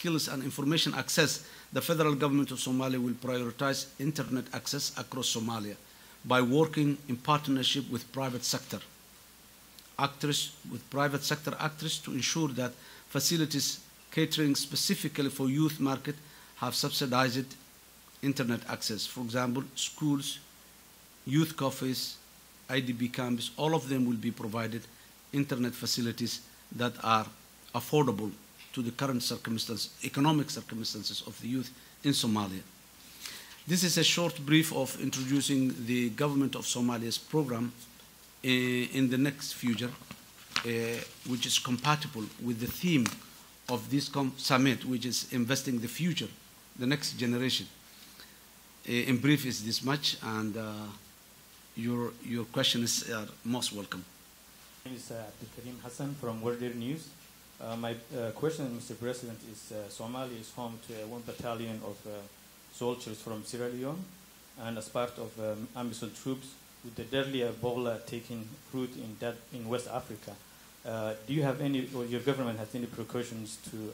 skills and information access, the federal government of Somalia will prioritize internet access across Somalia by working in partnership with private sector actors to ensure that facilities catering specifically for youth market have subsidized internet access. For example, schools, youth cafes, IDP camps, all of them will be provided internet facilities that are affordable to the current economic circumstances of the youth in Somalia. This is a short brief of introducing the government of Somalia's program in the next future, which is compatible with the theme of this summit, which is investing the future, the next generation. In brief is this much, and your questions are most welcome. My name is Abdulkarim Hassan from World News. My question, Mr. President, is Somalia is home to 1 battalion of soldiers from Sierra Leone, and as part of AMISOM troops, with the deadly Ebola taking root in West Africa. Do you have any, or your government has any precautions to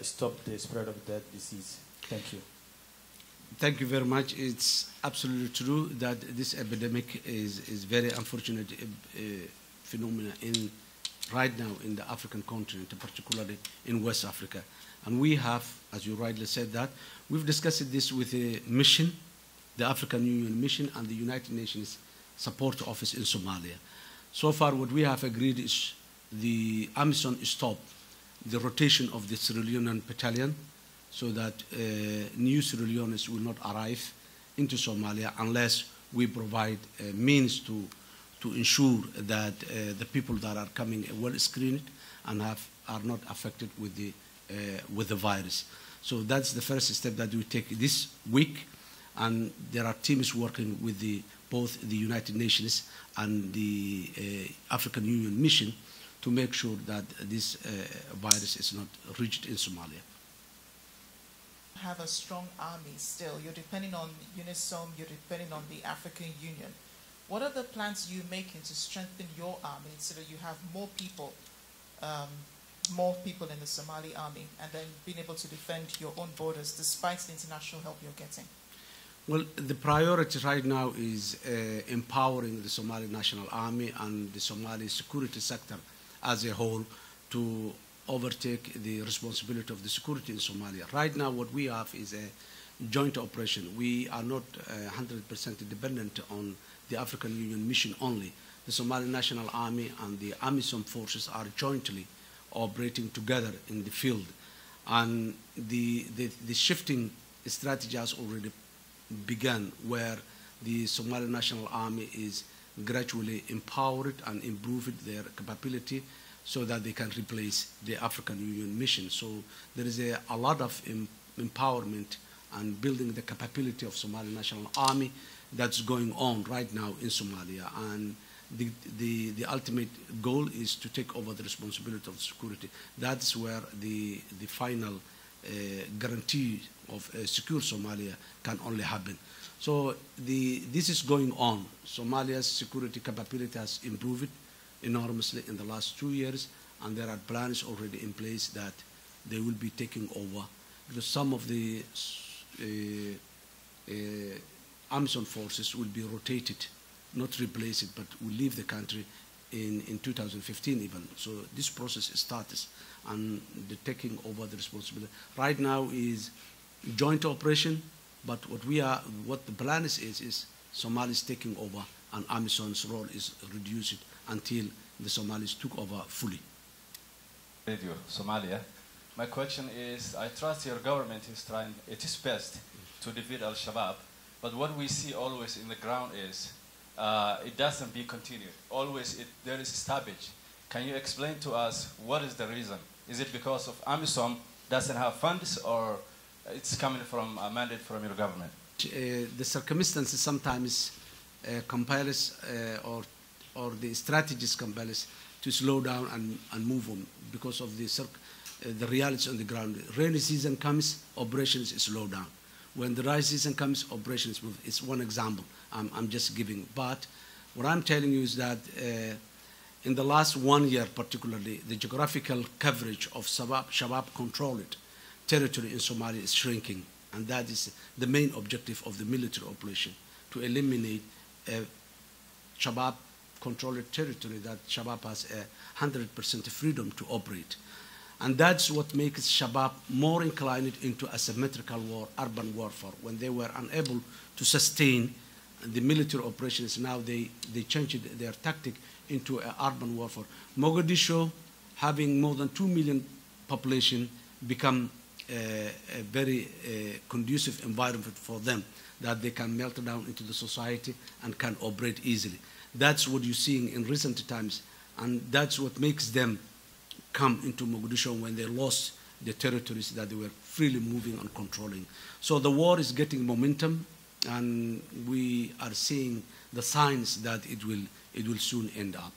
stop the spread of that disease? Thank you. Thank you very much. It's absolutely true that this epidemic is very unfortunate phenomena right now in the African continent, particularly in West Africa. And we have, as you rightly said, that we've discussed this with a mission, the African Union mission and the United Nations Support Office in Somalia. So far, what we have agreed is the AMISOM stop the rotation of the Sierra Leonean battalion so that new Sierra Leoneans will not arrive into Somalia unless we provide means to ensure that the people that are coming are well screened and are not affected with the virus. So that's the first step that we take this week, and there are teams working with both the United Nations and the African Union mission to make sure that this virus is not reached in Somalia. Have a strong army still. You're depending on UNISOM, you're depending on the African Union. What are the plans you're making to strengthen your army so that you have more people in the Somali army, and then being able to defend your own borders despite the international help you're getting? Well, the priority right now is empowering the Somali National Army and the Somali security sector as a whole to overtake the responsibility of the security in Somalia. Right now, what we have is a joint operation. We are not 100% dependent on the African Union mission only. The Somali National Army and the AMISOM forces are jointly operating together in the field. And the shifting strategy has already begun, where the Somali National Army is gradually empowered and improved their capability so that they can replace the African Union mission. So there is a lot of empowerment and building the capability of Somali National Army that's going on right now in Somalia. And the ultimate goal is to take over the responsibility of security. That's where the final guarantee of a secure Somalia can only happen. So this is going on. Somalia's security capability has improved enormously in the last 2 years, and there are plans already in place that they will be taking over, because some of the AMISOM forces will be rotated, not replaced, but will leave the country in 2015 even. So this process started, and the taking over the responsibility right now is joint operation. But what the plan is Somalis taking over, and AMISOM's role is reduced until the Somalis took over fully. Radio Somalia. My question is, I trust your government is trying its best to defeat Al-Shabaab, but what we see always in the ground is it doesn't be continued. Always there is stoppage. Can you explain to us what is the reason? Is it because of AMISOM doesn't have funds, or it's coming from a mandate from your government? The circumstances sometimes compel us, or the strategies compel us to slow down and move on because of the realities on the ground. Rainy season comes, operations slow down. When the dry season comes, operations move. It's one example I'm just giving. But what I'm telling you is that in the last 1 year particularly, the geographical coverage of Shabaab controlled territory in Somalia is shrinking. And that is the main objective of the military operation, to eliminate Shabaab-controlled territory that Shabaab has 100% freedom to operate. And that's what makes Shabaab more inclined into asymmetrical war, urban warfare. When they were unable to sustain the military operations, now they changed their tactic into urban warfare. Mogadishu, having more than 2 million population, become a very conducive environment for them, that they can melt down into the society and can operate easily. That's what you're seeing in recent times, and that's what makes them come into Mogadishu when they lost the territories that they were freely moving and controlling. So the war is getting momentum, and we are seeing the signs that it will soon end up.